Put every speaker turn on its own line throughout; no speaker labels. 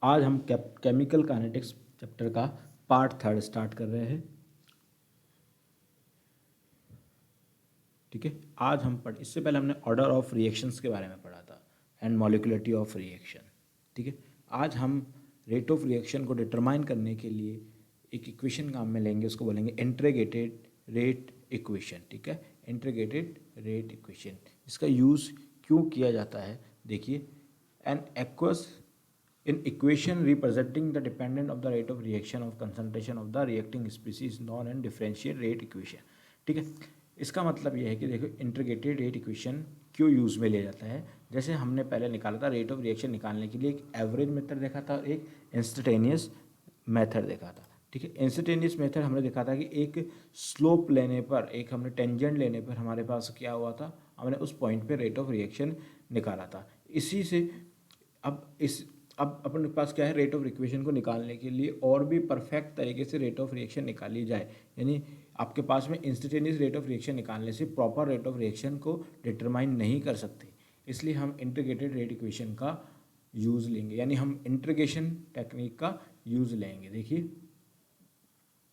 आज हम chemical kinetics chapter का पार्ट 3 स्टार्ट कर रहे हैं। ठीक है, आज हम इससे पहले हमने ऑर्डर ऑफ रिएक्शंस के बारे में पढ़ा था एंड मॉलिक्युलरिटी ऑफ रिएक्शन। ठीक है, आज हम रेट ऑफ रिएक्शन को डिटरमाइन करने के लिए एक इक्वेशन काम में लेंगे, उसको बोलेंगे इंटीग्रेटेड रेट इक्वेशन। ठीक है, इंटीग्रेटेड रेट इक्वेशन, इसका यूज़ क्यों किया जाता है देखिए। An aqueous in equation representing the dependent of the rate of reaction of concentration of the reacting species known as differential rate equation। ठीक है, इसका मतलब यह है कि देखो इंटीग्रेटेड रेट इक्वेशन क्यों यूज़ में लिया जाता है। जैसे हमने पहले निकाला था रेट ऑफ रिएक्शन निकालने के लिए एक एवरेज मेथड देखा था और एक इंस्टेंटेनियस मेथड देखा था। ठीक है, इंस्टेंटेनियस मेथड हमने देखा था कि एक स्लोप लेने पर, एक हमने टेंजेंट लेने पर हमारे पास क्या हुआ था, हमने उस पॉइंट पे रेट ऑफ रिएक्शन निकाला था। इसी से अब अपने पास क्या है, रेट ऑफ इक्वेशन को निकालने के लिए और भी परफेक्ट तरीके से रेट ऑफ रिएक्शन निकाली जाए, यानी आपके पास में इंस्टेंटेनियस रेट ऑफ रिएक्शन निकालने से प्रॉपर रेट ऑफ रिएक्शन को डिटरमाइन नहीं कर सकते, इसलिए हम इंटीग्रेटेड रेट इक्वेशन का यूज़ लेंगे, यानी हम इंटीग्रेशन टेक्निक का यूज़ लेंगे। देखिए,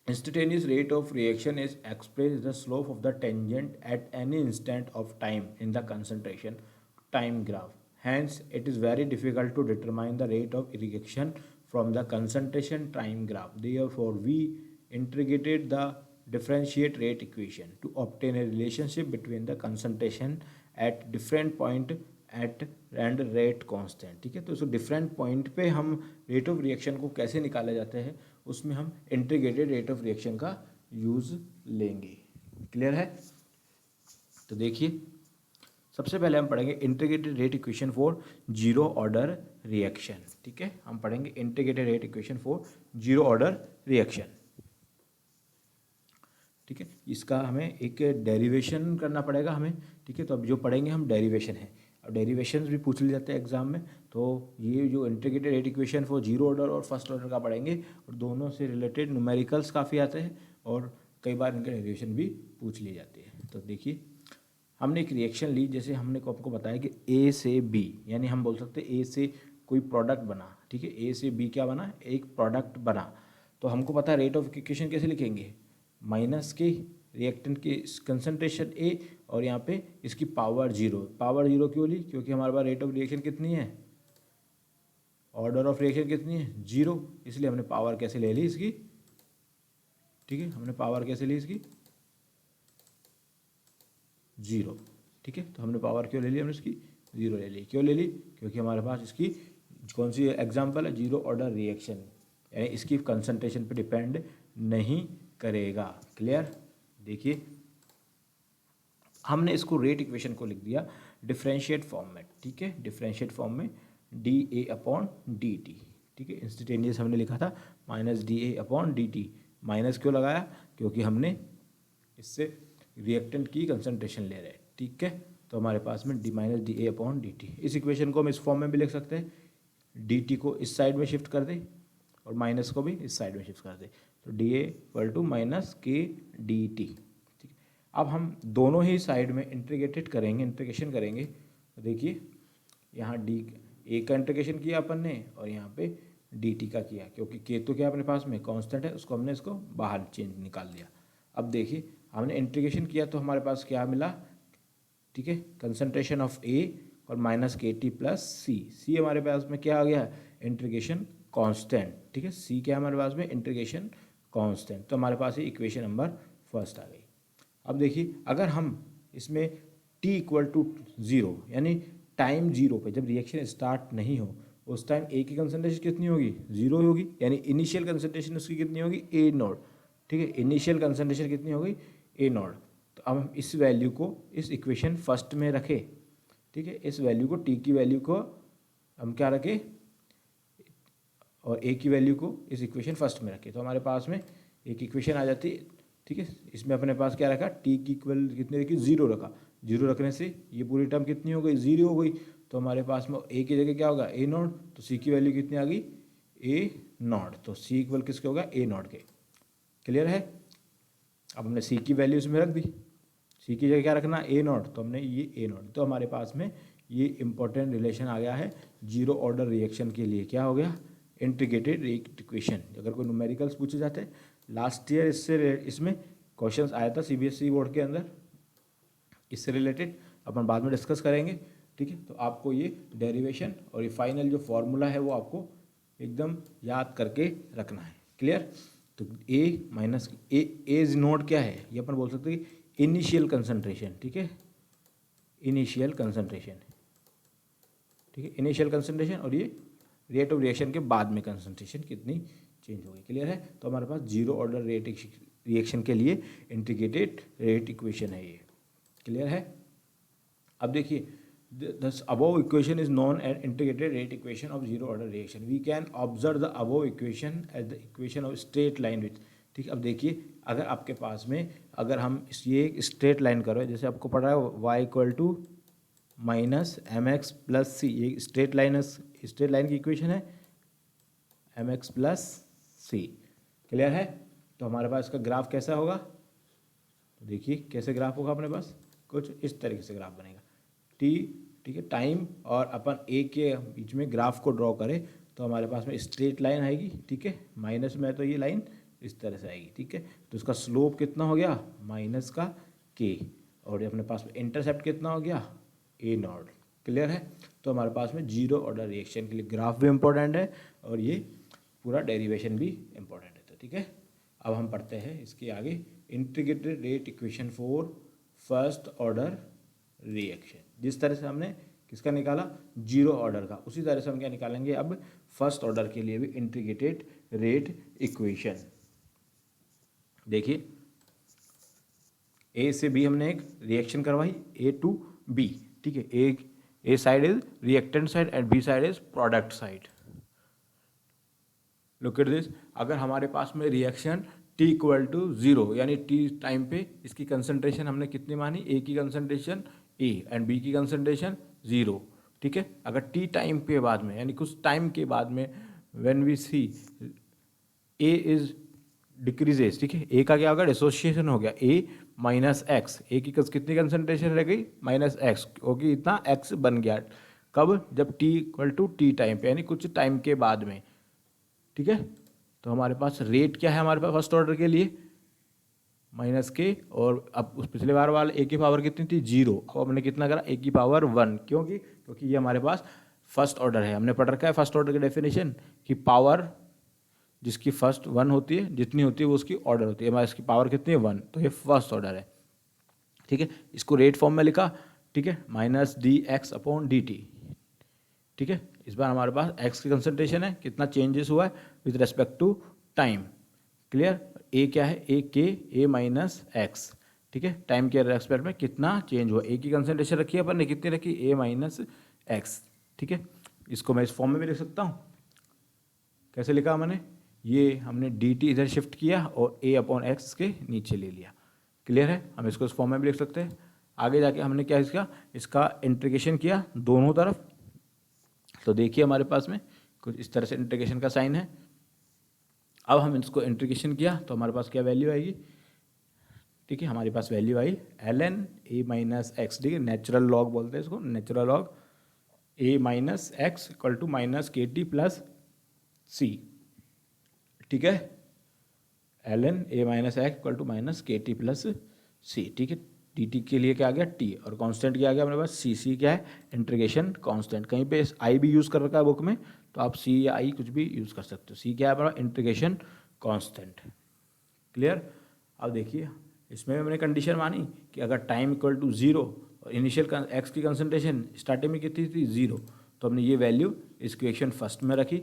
instantaneous rate of reaction is expressed as the slope of the tangent at any instant of time in the concentration time graph. Hence, it is very difficult to determine the rate of reaction from the concentration time graph. Therefore, we integrated the differentiate rate equation to obtain a relationship between the concentration at different point at end rate constant. ठीक है, तो different point पे हम rate of reaction को कैसे निकाले जाते हैं, उसमें हम इंटीग्रेटेड रेट ऑफ रिएक्शन का यूज़ लेंगे। क्लियर है? तो देखिए, सबसे पहले हम पढ़ेंगे integrated rate equation for zero order reaction. ठीक है, हम पढ़ेंगे integrated rate equation for zero order reaction. ठीक है, इसका हमें एक डेरिवेशन करना पड़ेगा हमें। ठीक है, तो अब जो पढ़ेंगे हम डेरिवेशन है, अब डेरिवेशंस भी पूछ लिए जाते हैं एग्जाम में, तो ये जो integrated rate equation for zero order और फर्स्ट ऑर्डर का पढ़ेंगे, और दोनों से रिलेटेड न्यूमेरिकल्स काफ़ी आते हैं और कई बार इनके डेरिवेशन भी पूछ लिए जाते हैं। तो देखिए, हमने एक रिएक्शन ली, जैसे हमने आपको बताया कि ए से बी, यानी हम बोल सकते हैं ए से कोई प्रोडक्ट बना। ठीक है, ए से बी क्या बना, एक प्रोडक्ट बना। तो हमको पता है रेट ऑफ इक्वेशन कैसे लिखेंगे, माइनस के रिएक्टेंट की कंसंट्रेशन ए और यहाँ पे इसकी पावर जीरो। पावर जीरो क्यों ली, क्योंकि हमारे पास रेट ऑफ रिएक्शन कितनी है, ऑर्डर ऑफ रिएक्शन कितनी है, जीरो, इसलिए हमने पावर कैसे ले ली इसकी। ठीक है, हमने पावर कैसे ली इसकी, जीरो। ठीक है, तो हमने पावर क्यों ले ली, हमने इसकी जीरो ले ली। क्यों ले ली, क्योंकि हमारे पास इसकी कौन सी एग्जाम्पल है, जीरो ऑर्डर रिएक्शन, यानी इसकी कंसंट्रेशन पे डिपेंड नहीं करेगा। क्लियर? देखिए, हमने इसको रेट इक्वेशन को लिख दिया डिफरेंशिएट फॉर्म में। ठीक है, डिफरेंशिएट फॉर्म में D A upon D T. ठीक है, इंस्टेंटेनियस हमने लिखा था minus D A upon D T. Minus क्यों लगाया, क्योंकि हमने इससे रिएक्टेंट की कंसंट्रेशन ले रहे हैं। ठीक है, तो हमारे पास में D minus D A upon D T. इस इक्वेशन को हम इस फॉर्म में भी लिख सकते हैं, डी टी को इस साइड में शिफ्ट कर दे और माइनस को भी इस साइड में शिफ्ट कर दे, तो D A equal to minus K D T. ठीक है, अब हम दोनों ही साइड में इंटीग्रेटेड करेंगे, इंटीग्रेशन करेंगे। तो देखिए, यहाँ डी ए का इंटीग्रेशन किया अपन ने और यहाँ पे डी टी का किया, क्योंकि के तो क्या अपने पास में कांस्टेंट है, उसको हमने इसको बाहर चेंज निकाल दिया। अब देखिए, हमने इंटीग्रेशन किया तो हमारे पास क्या मिला, ठीक है, कंसंट्रेशन ऑफ ए और माइनस के टी प्लस सी। सी हमारे पास में क्या आ गया, इंटीग्रेशन कांस्टेंट। ठीक है, सी क्या हमारे पास में, इंटीग्रेशन कांस्टेंट। तो हमारे पास ये इक्वेशन नंबर फर्स्ट आ गई। अब देखिए, अगर हम इसमें t इक्वल टू ज़ीरो, यानी टाइम जीरो पे जब रिएक्शन स्टार्ट नहीं हो, उस टाइम ए की कंसंट्रेशन कितनी होगी, जीरो होगी, यानी इनिशियल कंसंट्रेशन उसकी कितनी होगी, ए नॉट। ठीक है, इनिशियल कंसंट्रेशन कितनी होगी, ए नॉट। तो अब हम इस वैल्यू को इस इक्वेशन फर्स्ट में रखें। ठीक है, इस वैल्यू को, टी की वैल्यू को हम क्या रखें, और ए की वैल्यू को इस इक्वेशन फर्स्ट में रखें, तो हमारे पास में एक इक्वेशन आ जाती है। ठीक है, इसमें अपने पास क्या रखा, टी की इक्वल कितनी रखी, जीरो रखा। जीरो रखने से ये पूरी टर्म कितनी हो गई, जीरो हो गई। तो हमारे पास में ए की जगह क्या होगा, ए नॉट, तो सी की वैल्यू कितनी आ गई, ए नॉट। तो सी इक्वल किसके होगा, ए नॉट के। क्लियर है? अब हमने सी की वैल्यू इसमें रख दी, सी की जगह क्या रखना, ए नॉट, तो हमने ये ए नॉट, तो हमारे पास में ये इंपॉर्टेंट रिलेशन आ गया है जीरो ऑर्डर रिएक्शन के लिए। क्या हो गया, इंटीग्रेटेड रेट इक्वेशन। अगर कोई न्यूमेरिकल्स पूछे जाते हैं, लास्ट ईयर इसमें क्वेश्चन आया था सीबीएसई बोर्ड के अंदर, इससे रिलेटेड अपन बाद में डिस्कस करेंगे, ठीक है। तो आपको ये डेरिवेशन और ये फाइनल जो फॉर्मूला है वो आपको एकदम याद करके रखना है। क्लियर? तो ए माइनस ए इज नोट क्या है, ये अपन बोल सकते हैं इनिशियल कंसंट्रेशन, ठीक है, इनिशियल कंसंट्रेशन, ठीक है, इनिशियल कंसंट्रेशन, और ये रेट ऑफ रिएक्शन के बाद में कंसंट्रेशन कितनी चेंज होगी। क्लियर है? तो हमारे पास जीरो ऑर्डर रेट रिएक्शन के लिए इंटीग्रेटेड रेट इक्वेशन है ये। क्लियर है? अब देखिए, the above equation is known as integrated rate equation of zero order reaction. We can observe the above equation as the equation of straight line with, ठीक है। अब देखिए, अगर आपके पास में अगर हम ये स्ट्रेट लाइन करो, जैसे आपको पढ़ा है y equal to minus m x plus c, ये स्ट्रेट लाइन की इक्वेशन है m x plus c. Clear है? तो हमारे पास इसका ग्राफ कैसा होगा, तो देखिए कैसे ग्राफ होगा अपने पास, कुछ इस तरीके से ग्राफ बनेगा टी, ठीक है, टाइम और अपन ए के बीच में ग्राफ को ड्रॉ करें तो हमारे पास में स्ट्रेट लाइन आएगी, ठीक है, माइनस में तो ये लाइन इस तरह से आएगी, ठीक है। तो इसका स्लोप कितना हो गया, माइनस का के, और अपने पास में इंटरसेप्ट कितना हो गया, ए नॉट। क्लियर है? तो हमारे पास में जीरो ऑर्डर रिएक्शन के लिए ग्राफ भी इम्पोर्टेंट है और ये पूरा डेरिवेशन भी इम्पोर्टेंट है। तो ठीक है, अब हम पढ़ते हैं इसके आगे, integrated rate equation for first order reaction. जिस तरह से हमने किसका निकाला, जीरो ऑर्डर का, उसी तरह से हम क्या निकालेंगे अब फर्स्ट ऑर्डर के लिए भी इंटीग्रेटेड रेट इक्वेशन। देखिए, ए से बी हमने एक रिएक्शन करवाई, ए टू बी, ठीक है, A side is reactant side and B side is product side. Look at this, अगर हमारे पास में रिएक्शन T इक्वल टू 0 यानी T टाइम पे इसकी कंसंट्रेशन हमने कितनी मानी, ए की कंसंट्रेशन ए एंड बी की कंसंट्रेशन 0, ठीक है। अगर T टाइम पे बाद में यानी कुछ टाइम के बाद में when we see A is decreases, ठीक है, ए का क्या होगा, डिसोसिएशन हो गया, ए माइनस एक्स, ए की कितनी कंसंट्रेशन रह गई, माइनस एक्स, क्योंकि इतना एक्स बन गया। कब, जब T equal to T time पे यानी कुछ टाइम के बाद में, ठीक है। तो हमारे पास रेट क्या है, हमारे पास फर्स्ट ऑर्डर के लिए माइनस के, और अब उस पिछले बार वाले ए की पावर कितनी थी, 0, अब हमने कितना करा, ए की पावर 1, क्योंकि ये हमारे पास फर्स्ट ऑर्डर है। हमने पढ़ रखा है फर्स्ट ऑर्डर की डेफिनेशन कि पावर जिसकी फर्स्ट 1 होती है, जितनी होती है वो उसकी ऑर्डर होती है, हमारे इसकी पावर कितनी है 1, तो ये फर्स्ट ऑर्डर है, ठीक है। इसको रेट फॉर्म में लिखा, ठीक है, minus D x upon D T, ठीक है। इस बार हमारे पास x की कंसंट्रेशन है, कितना चेंजेस हुआ है with respect to time. Clear? a क्या है, a के a माइनस एक्स, ठीक है, टाइम के रेस्पेक्ट में कितना चेंज हुआ, a की कंसंट्रेशन रखी है अपन ने, कितनी रखी, a माइनस एक्स, ठीक है। इसको मैं इस फॉर्म में भी लिख सकता हूँ, कैसे लिखा मैंने, ये हमने dt इधर शिफ्ट किया और a अपॉन एक्स के नीचे ले लिया। क्लियर है? हम इसको इस फॉर्म में भी लिख सकते हैं। आगे जाके हमने क्या इसका इंटीग्रेशन किया दोनों तरफ, तो देखिए हमारे पास में कुछ इस तरह से इंटीग्रेशन का साइन है। अब हम इसको इंटीग्रेशन किया तो हमारे पास क्या वैल्यू आएगी, ठीक है, हमारे पास वैल्यू आई ln a माइनस एक्स, ठीक है, नेचुरल लॉग बोलते हैं इसको, natural log a minus x equal to minus के टी प्लस सी, ठीक है, ln a minus x equal to minus के टी प्लस सी, ठीक है। dt के लिए क्या आ गया, t, और कांस्टेंट क्या आ गया हमारे पास, c क्या है, इंटीग्रेशन कांस्टेंट। कहीं पे i भी यूज़ कर रखा है बुक में, तो आप c या i कुछ भी यूज़ कर सकते हो। c क्या है हमारा, इंटीग्रेशन कांस्टेंट। क्लियर? अब देखिए, इसमें हमने कंडीशन मानी कि अगर टाइम इक्वल टू 0 और इनिशियल x की कंसंट्रेशन स्टार्टिंग में कितनी थी, 0, तो हमने ये वैल्यू इस इक्वेशन फर्स्ट में रखी।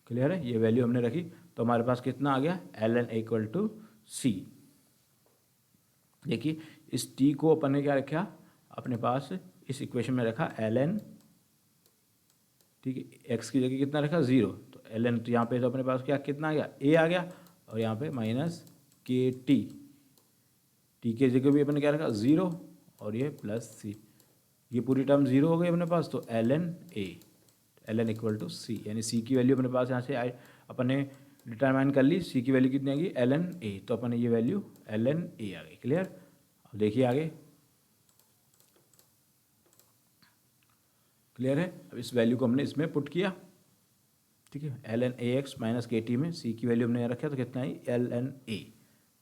क्लियर है? ये वैल्यू हमने रखी तो हमारे पास कितना आ गया, ln a equal to c। देखिए, इस t को अपन ने क्या रखा अपने पास, इस इक्वेशन में रखा ln, ठीक है, x की जगह कितना रखा, 0, तो ln, तो यहाँ पे तो अपने पास क्या कितना आ गया, a आ गया, और यहाँ पे माइनस के टी, टी के जगह भी अपने क्या रखा, 0, और ये प्लस c, ये पूरी टर्म 0 हो गई अपने पास, तो ln a, ln equal to c, यानी c की वैल्यू अपने पास यहाँ से आए, अपन ने डिटरमाइन कर ली, c की वैल्यू कितनी आएगी, ln a, तो अपन ने ये वैल्यू ln a आ गई। क्लियर? अब देखिए आगे, क्लियर है? अब इस वैल्यू को हमने इसमें पुट किया, ठीक है। ln ax माइनस के टी में c की वैल्यू हमने यहाँ रखा तो कितना आई ln a।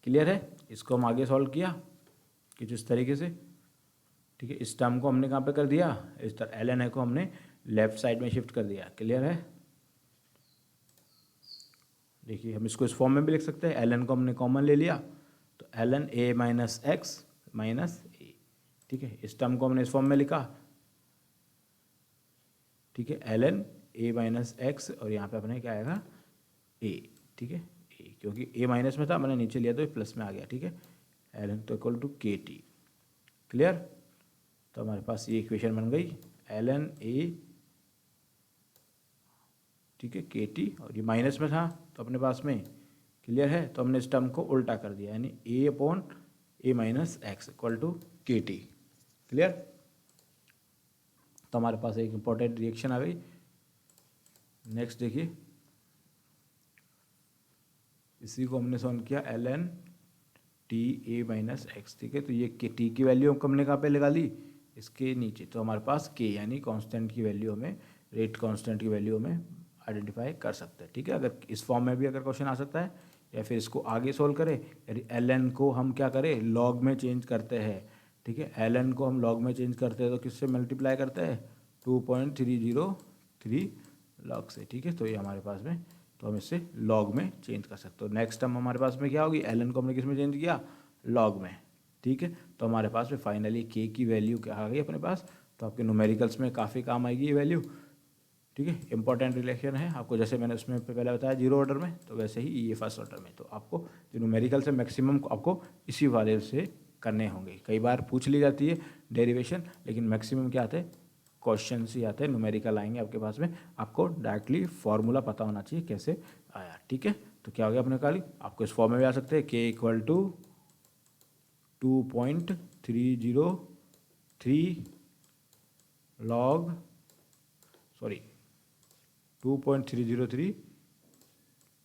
क्लियर है। इसको हम आगे सॉल्व किया कुछ इस तरीके से, ठीक है। इस टर्म को हमने कहाँ पे कर दिया, इस तरह ln a को हमने लेफ्ट साइड में शिफ्ट कर दिया। क्लियर है। देखिए हम इसको इस फॉर्म में भी लिख सकते हैं, ln को हमने कॉमन ले लिया तो ln a minus x minus a, ठीक है। इस टर्म को हमने इस फॉर्म में लिखा, ठीक है, ln a माइनस एक्स और यहाँ पे अपने क्या आएगा a, ठीक है, a क्योंकि a माइनस में था मैंने नीचे लिया तो ये प्लस में आ गया, ठीक है। ln तो equal to K T. Clear. तो हमारे पास ये इक्वेशन बन गई ln a, ठीक है, के टी और ये माइनस में था तो अपने पास में। क्लियर है। तो हमने इस टर्म को उल्टा कर दिया यानी a upon a minus x equal to K T. Clear. तो हमारे पास एक इंपॉर्टेंट रिएक्शन आ गई। नेक्स्ट देखिए, इसी को हमने सॉल्व किया ln T A minus x, ठीक है। तो ये के टी की वैल्यू हमने कहाँ पे लगा ली, इसके नीचे। तो हमारे पास के यानी कांस्टेंट की वैल्यू हमें, रेट कांस्टेंट की वैल्यू हमें आइडेंटिफाई कर सकते हैं, ठीक है। अगर इस फॉर्म में भी अगर क्वेश्चन आ सकता है या फिर इसको आगे सोल्व करें, यदि ln को हम क्या करें लॉग में चेंज करते हैं, ठीक है। ln को हम लॉग में चेंज करते हैं तो किससे मल्टीप्लाई करते हैं 2.303 लॉग से, ठीक है। तो ये हमारे पास में, तो हम इससे लॉग में चेंज कर सकते हो। नेक्स्ट टर्म हमारे पास में क्या होगी, ln को हमने किस में चेंज किया लॉग में, ठीक है। तो हमारे पास में फाइनली के की वैल्यू क्या आ गई अपने पास। तो आपके न्यूमेरिकल्स में काफ़ी काम आएगी ये वैल्यू, ठीक है। इंपॉर्टेंट रिलेशन है आपको, जैसे मैंने उसमें पहले बताया जीरो ऑर्डर में, तो वैसे ही ये फर्स्ट ऑर्डर में। तो आपको जो न्यूमेरिकल से मैक्सिमम आपको इसी वाले से करने होंगे। कई बार पूछ ली जाती है डेरिवेशन, लेकिन मैक्सिमम क्या आते हैं क्वेश्चन ही आते हैं, न्यूमेरिकल आएंगे आपके पास में। आपको डायरेक्टली फॉर्मूला पता होना चाहिए कैसे आया, ठीक है। तो क्या हो गया अपने काली, आपको इस फॉर्म में भी आ सकते हैं के इक्वल टू 2.303 लॉग 2.303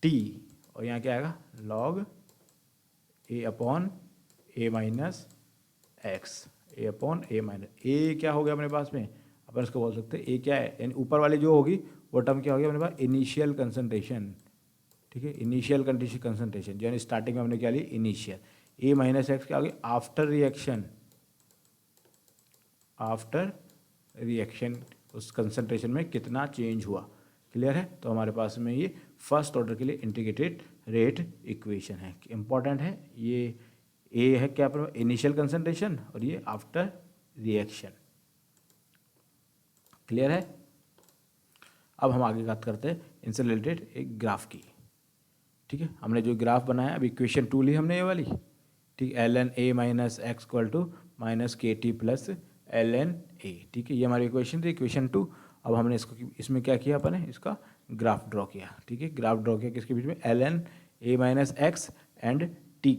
टी और यहाँ क्या आएगा log a upon a minus x, A upon a minus ए क्या हो गया अपने पास में, अपन इसको बोल सकते हैं ए क्या है, यानी ऊपर वाली जो होगी वो टर्म क्या होगी अपने पास इनिशियल कंसंट्रेशन, ठीक है। इनिशियल कंसंट्रेशन यानी स्टार्टिंग में हमने क्या ली इनिशियल। ए माइनस एक्स क्या होगी आफ्टर रिएक्शन उस कंसंट्रेशन में कितना चेंज हुआ। क्लियर है। तो हमारे पास में ये फर्स्ट ऑर्डर के लिए इंटीग्रेटेड रेट इक्वेशन है, इंपॉर्टेंट है। ये ए है क्या पर इनिशियल कंसंट्रेशन और ये आफ्टर रिएक्शन। क्लियर है। अब हम आगे बात करते हैं इनसे रिलेटेड एक ग्राफ की, ठीक है। हमने जो ग्राफ बनाया अब इक्वेशन 2 ली हमने ये वाली, ठीक है। ln a minus x equal to minus के टी प्लस ln a, ठीक है। ये हमारी इक्वेशन थी इक्वेशन 2। अब हमने इसको इसमें क्या किया अपन ने इसका ग्राफ ड्रॉ किया, ठीक है। ग्राफ ड्रॉ किया किसके बीच में ln a minus x and T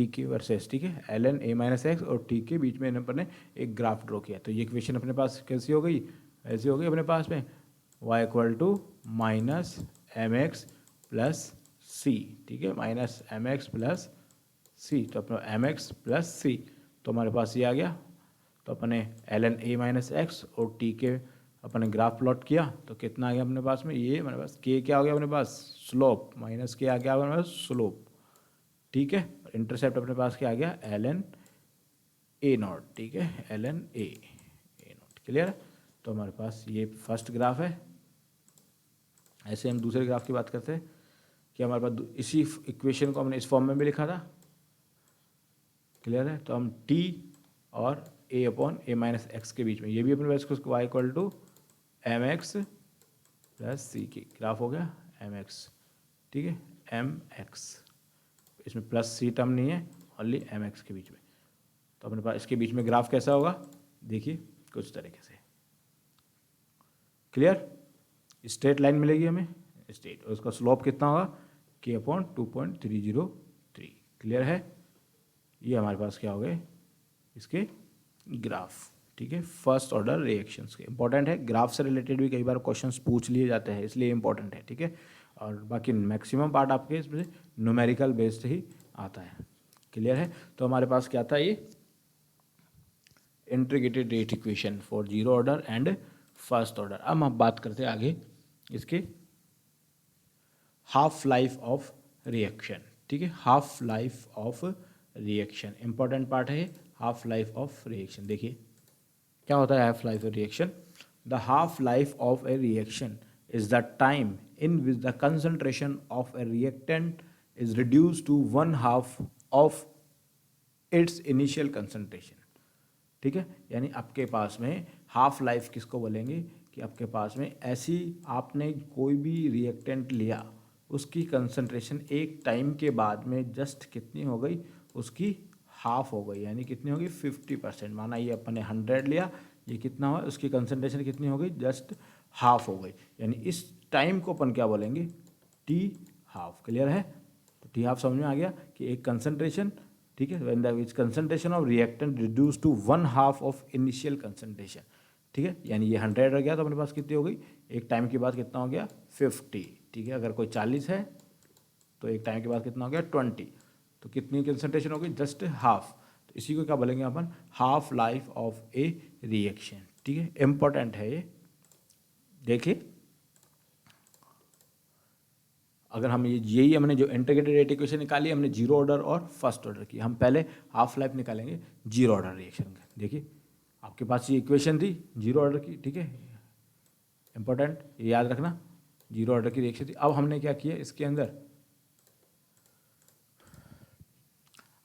के वर्सेस, ठीक है। ln a माइनस एक्स और टी के बीच में अपन ने एक ग्राफ ड्रॉ किया। तो ये इक्वेशन अपने पास कैसी हो गई, ऐसी हो गई अपने पास में y equal to minus m x plus c, ठीक है, minus m x plus c. तो अपना एम एक्स प्लस सी तो हमारे पास ये आ गया। तो अपने ln a माइनस एक्स और टी के अपने ग्राफ प्लॉट किया तो कितना आ गया अपने पास में, ये हमारे पास के क्या हो गया अपने पास स्लोप, माइनस के आ गया अपने पास स्लोप, ठीक है। इंटरसेप्ट अपने पास क्या आ गया ln a नॉट, ठीक है, ln a नॉट। क्लियर। तो हमारे पास ये फर्स्ट ग्राफ है। ऐसे हम दूसरे ग्राफ की बात करते हैं कि हमारे पास इसी इक्वेशन को हमने इस फॉर्म में भी लिखा था। क्लियर है। तो हम t और a upon a minus x के बीच में ये भी अपने पास उसको y equal to m x plus c की ग्राफ हो गया एम एक्स, ठीक है, एम एक्स। इसमें प्लस सी टर्म नहीं है, ओनली एम एक्स के बीच में। तो अपने पास इसके बीच में ग्राफ कैसा होगा देखिए कुछ तरीके से। क्लियर। स्ट्रेट लाइन मिलेगी हमें स्ट्रेट और उसका स्लोप कितना होगा के अपॉन 2.303। क्लियर है। ये हमारे पास क्या हो गए इसके ग्राफ, ठीक है, फर्स्ट ऑर्डर रिएक्शंस के। इंपॉर्टेंट है, ग्राफ से रिलेटेड भी कई बार क्वेश्चंस पूछ लिए जाते हैं इसलिए इंपॉर्टेंट है, ठीक है। और बाकी मैक्सिमम पार्ट आपके इसमें न्यूमेरिकल बेस्ड ही आता है। क्लियर है। तो हमारे पास क्या था ये integrated rate equation for zero order and first order. अब हम बात करते हैं आगे इसके हाफ लाइफ ऑफ रिएक्शन, ठीक है, half life of reaction important part है, हाफ लाइफ ऑफ रिएक्शन। देखिए क्या होता है half life of reaction. The half life of a reaction is the time in which the concentration of a reactant is reduce to one half of its initial concentration, ठीक है। यानी आपके पास में half life किसको बोलेंगे कि आपके पास में ऐसी आपने कोई भी रिएक्टेंट लिया, उसकी कंसंट्रेशन एक टाइम के बाद में जस्ट कितनी हो गई, उसकी हाफ हो गई, यानी कितनी होगी 50%। माना ये अपने 100 लिया, ये कितना हुआ, उसकी कंसंट्रेशन कितनी हो गई, जस्ट हाफ हो गई। यानी इस टाइम को अपन क्या बोलेंगे, टी हाफ। क्लियर है, तो टी हाफ समझ में आ गया कि एक कंसंट्रेशन, ठीक है, when the which concentration of reactant reduce to one half of initial concentration, ठीक है। यानी ये 100 रह गया तो अपने पास कितनी हो गई, एक टाइम के बाद कितना हो गया 50, ठीक है। अगर कोई 40 है तो एक टाइम के बाद कितना हो गया 20, तो कितनी कंसंट्रेशन हो गई, जस्ट हाफ। तो इसी को क्या बोलेंगे अपन, half life of a reaction, ठीक है, इंपॉर्टेंट है ये। देखिए अगर हम यही हमने जो इंटीग्रेटेड रेट इक्वेशन निकाली, हमने जीरो ऑर्डर और फर्स्ट ऑर्डर की, हम पहले हाफ लाइफ निकालेंगे जीरो ऑर्डर रिएक्शन का। देखिए आपके पास ये इक्वेशन थी जीरो ऑर्डर की, ठीक है, इंपॉर्टेंट ये याद रखना, जीरो ऑर्डर की रिएक्शन थी। अब हमने क्या किया इसके अंदर,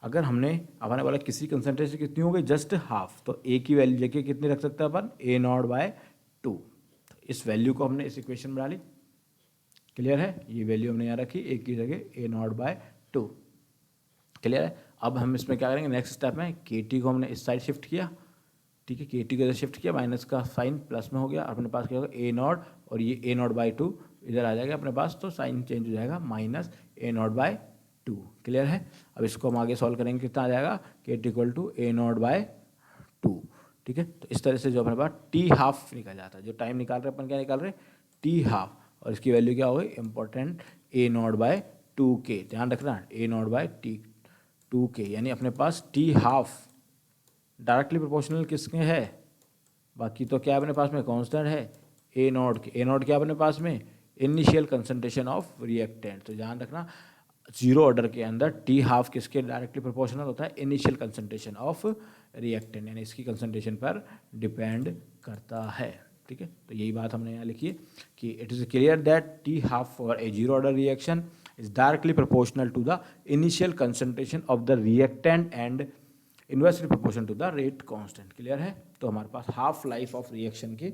अगर हमने बोला किसी कंसंट्रेशन कितनी हो गई, जस्ट हाफ, तो ए की वैल्यू देखिए कितनी रख सकते हैं अपन, ए नॉट बाय 2। तो इस वैल्यू को हमने इस इक्वेशन में डाली। क्लियर है, ये वैल्यू हमने यहाँ रखी ए की जगह ए नॉट बाय 2। क्लियर है। अब हम इसमें क्या करेंगे, नेक्स्ट स्टेप में के टी को हमने इस साइड शिफ्ट किया, ठीक है, के टी को इधर शिफ्ट किया, माइनस का साइन प्लस में हो गया, अपने पास क्या होगा ए नॉट, और ये ए नॉट बाय 2 इधर आ जाएगा अपने पास, तो साइन चेंज हो जाएगा minus a not by 2। Clear है। अब इसको हम आगे सॉल्व करेंगे, कितना आ जाएगा, k t equal to a not by 2, ठीक है। तो इस तरह से जो अपने पास टी हाफ निकल जाता है, जो टाइम निकाल रहे अपन क्या निकाल रहे, टी हाफ, और इसकी वैल्यू क्या हो गई, इंपॉर्टेंट ए नॉट बाय 2 के, ध्यान रखना ए नॉट बाय टी 2 के, यानी अपने पास टी हाफ डायरेक्टली प्रोपोर्शनल किसके है, बाकी तो क्या अपने पास में कांस्टेंट है ए नॉट के। ए नॉट क्या अपने पास में, इनिशियल कंसंट्रेशन ऑफ रिएक्टेंट। तो ध्यान रखना जीरो ऑर्डर के अंदर टी हाफ किसके डायरेक्टली प्रोपोर्शनल होता है, इनिशियल कंसंट्रेशन ऑफ रिएक्टेंट, यानी इसकी कंसंट्रेशन पर डिपेंड करता है, ठीक है। तो यही बात हमने यहाँ लिखी है कि it is clear that t half for a zero order reaction is directly proportional to the initial concentration of the reactant and inversely proportional to the rate constant. Clear है। तो हमारे पास हाफ लाइफ ऑफ रिएक्शन के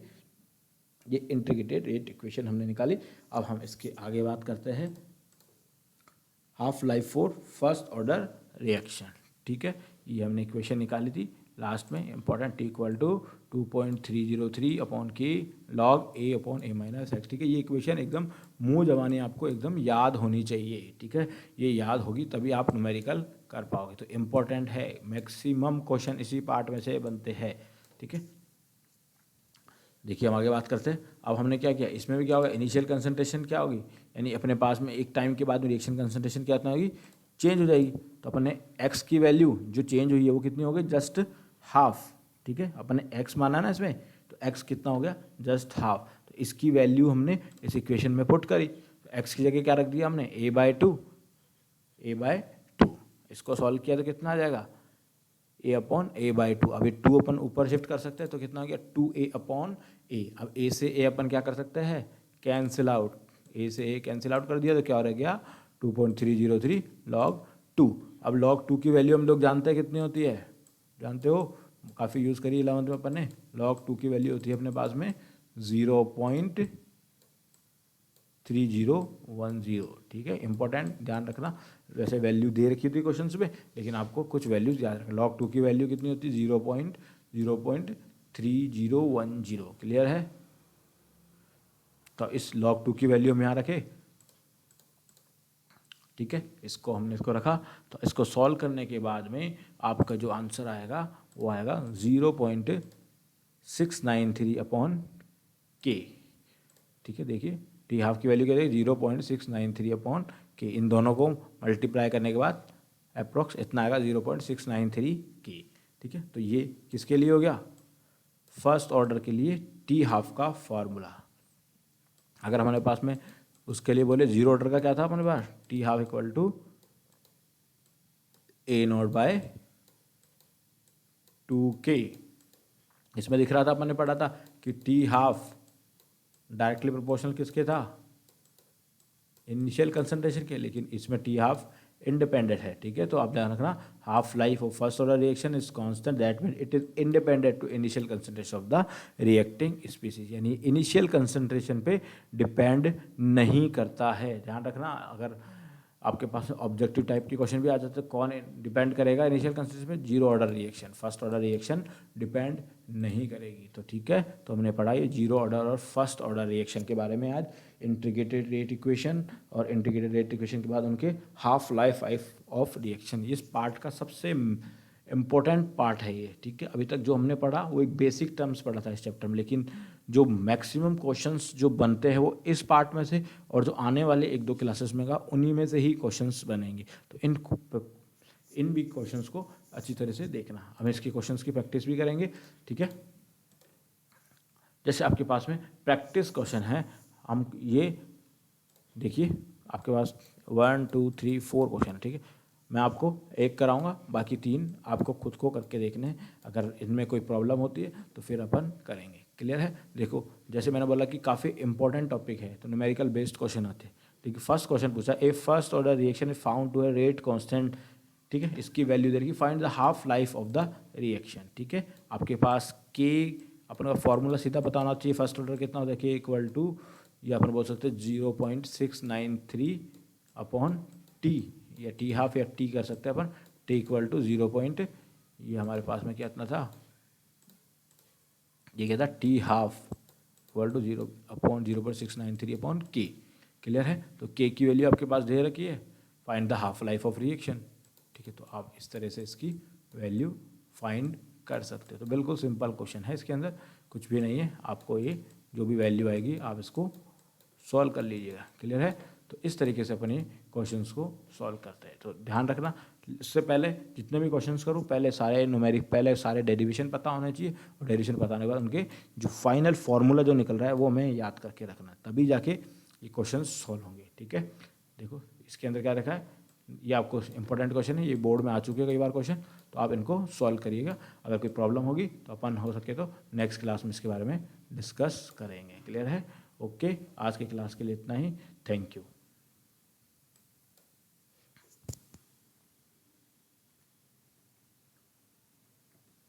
ये integrated rate equation हमने निकाली। अब हम इसके आगे बात करते हैं half life for first order reaction, ठीक है। ये हमने इक्वेशन निकाली थी लास्ट में, important t equal to 2.303 upon k log a upon a minus x, ठीक है। ये इक्वेशन एकदम मुंह जबानी आपको एकदम याद होनी चाहिए, ठीक है। ये याद होगी तभी आप न्यूमेरिकल कर पाओगे। तो इम्पोर्टेंट है, मैक्सिमम क्वेश्चन इसी पार्ट में से बनते हैं, ठीक है। देखिए हम आगे बात करते हैं। अब हमने क्या किया, इसमें भी क्या होगा, इनिशियल कंसंट्रेशन क्या होगी, यानी अपने पास में एक टाइम के बाद में रिएक्शन कंसंट्रेशन क्या होगी, चेंज हो जाएगी। तो अपन ने एक्स की वैल्यू जो चेंज हुई है वो कितनी हो गई, जस्ट हाफ, ठीक है। अपन ने एक्स माना ना इसमें, तो एक्स कितना हो गया, जस्ट हाफ। तो इसकी वैल्यू हमने इस इक्वेशन में पुट करी, तो एक्स की जगह क्या रख दिया हमने, ए बाय 2। इसको सॉल्व किया तो कितना आ जाएगा, ए अपॉन ए बाई 2। अभी 2 अपन ऊपर शिफ्ट कर सकते हैं तो कितना हो गया 2a अपॉन ए। अब a से a अपन क्या कर सकते हैं, कैंसिल आउट, a से a कैंसिल आउट कर दिया तो क्या रह गया 2.303 लॉग 2। अब लॉग 2 की वैल्यू हम लोग जानते हैं कितनी होती है, जानते हो, काफ़ी यूज़ करी 11th में अपन ने। लॉग 2 की वैल्यू होती है अपने पास में 0.3010, ठीक है। इंपॉर्टेंट ध्यान रखना, वैसे वैल्यू दे रखी थी क्वेश्चंस में, लेकिन आपको कुछ वैल्यूज याद रखना। लॉग 2 की वैल्यू कितनी होती है 0.3010। क्लियर है। तो इस log 2 की वैल्यू हम यहाँ रखे, ठीक है। इसको हमने इसको रखा, तो इसको सॉल्व करने के बाद में आपका जो आंसर आएगा वो आएगा 0.693 अपॉन के, ठीक है। देखिए टी हाफ की वैल्यू क्या है 0.693 अपॉन के, इन दोनों को मल्टीप्लाई करने के बाद अप्रोक्स इतना आएगा 0.693 के, ठीक है। तो ये किसके लिए हो गया, फर्स्ट ऑर्डर के लिए टी हाफ का फॉर्मूला। अगर हमारे पास में उसके लिए बोले जीरो ऑर्डर का क्या था अपने पास, t half equal to a not by 2k। इसमें दिख रहा था, अपन ने पढ़ा था कि टी हाफ डायरेक्टली प्रोपोर्शनल किसके था, इनिशियल कंसंट्रेशन के, लेकिन इसमें टी हाफ इंडिपेंडेंट है। ठीक है, तो आप ध्यान रखना, half life of first order reaction is constant, that mean it is independent to initial concentration of the reacting species, यानी इनिशियल कंसंट्रेशन पे डिपेंड नहीं करता है। ध्यान रखना, अगर आपके पास ऑब्जेक्टिव टाइप की क्वेश्चन भी आ जाते हैं, कौन डिपेंड करेगा इनिशियल कंसंट्रेशन में, zero order reaction, first order reaction depend नहीं करेगी। तो ठीक है, तो हमने पढ़ा ये जीरो ऑर्डर और फर्स्ट ऑर्डर रिएक्शन के बारे में आज, इंटीग्रेटेड रेट इक्वेशन, और इंटीग्रेटेड रेट इक्वेशन के बाद उनके हाफ लाइफ ऑफ रिएक्शन, इस पार्ट का सबसे इम्पोर्टेंट पार्ट है ये। ठीक है, अभी तक जो हमने पढ़ा वो एक बेसिक टर्म्स पढ़ा था इस चैप्टर में, लेकिन जो मैक्सिमम क्वेश्चंस जो बनते हैं वो इस पार्ट में से, और जो आने वाले एक दो क्लासेस में का उन्हीं में से ही क्वेश्चंस बनेंगे। तो इन भी क्वेश्चंस को अच्छी तरह से देखना। हम इसके क्वेश्चंस की प्रैक्टिस भी करेंगे। ठीक है, जैसे आपके पास में प्रैक्टिस क्वेश्चन है, हम ये देखिए आपके पास 1 2 3 4 क्वेश्चन है। ठीक है, मैं आपको एक कराऊंगा, बाकी 3 आपको खुद को करके देखने हैं। अगर इनमें कोई प्रॉब्लम होती है तो फिर अपन करेंगे। क्लियर है? देखो, जैसे मैंने बोला कि काफ़ी इंपॉर्टेंट टॉपिक है, तो न्यूमेरिकल बेस्ड क्वेश्चन आते हैं। ठीक है, फर्स्ट क्वेश्चन पूछा, a first order reaction is found to a rate constant. ठीक है, इसकी वैल्यू दे रही, find the half life of the reaction. ठीक है, आपके पास के, अपना फॉर्मूला सीधा पता होना चाहिए, फर्स्ट ऑर्डर कितना होता है, के इक्वल टू, ये अपन बोल सकते हैं 0.693 अपॉन टी, या टी हाफ या टी कर सकते हैं अपन, टी इक्वल टू 0. ये हमारे पास में क्या इतना था, ये क्या था, t half equal to 0.693 upon k. Clear है? तो के की वैल्यू आपके पास दे रखी है, find the half life of reaction. ठीक है, तो आप इस तरह से इसकी वैल्यू फाइंड कर सकते हो। तो बिल्कुल सिंपल क्वेश्चन है, इसके अंदर कुछ भी नहीं है, आपको ये जो भी वैल्यू आएगी आप इसको सॉल्व कर लीजिएगा। क्लियर है? तो इस तरीके से अपन ये क्वेश्चंस को सॉल्व करते हैं। तो ध्यान रखना, इससे पहले जितने भी क्वेश्चंस करूँ, पहले सारे न्यूमेरिक, पहले सारे डेरिवेशन पता होने चाहिए, और डेरिवेशन पता होने के बाद उनके जो फाइनल फार्मूला जो निकल रहा है वो हमें याद करके रखना, तभी जाके ये क्वेश्चन सॉल्व होंगे। ठीक है, देखो इसके अंदर क्या रखा है, ये आपको इंपॉर्टेंट क्वेश्चन है, ये बोर्ड में आ चुके हैं कई बार क्वेश्चन, तो आप इनको सॉल्व करिएगा। अगर कोई प्रॉब्लम होगी तो अपन हो सके तो नेक्स्ट क्लास में इसके बारे में डिस्कस करेंगे। क्लियर है? ओके, आज की क्लास के लिए इतना ही। Thank you.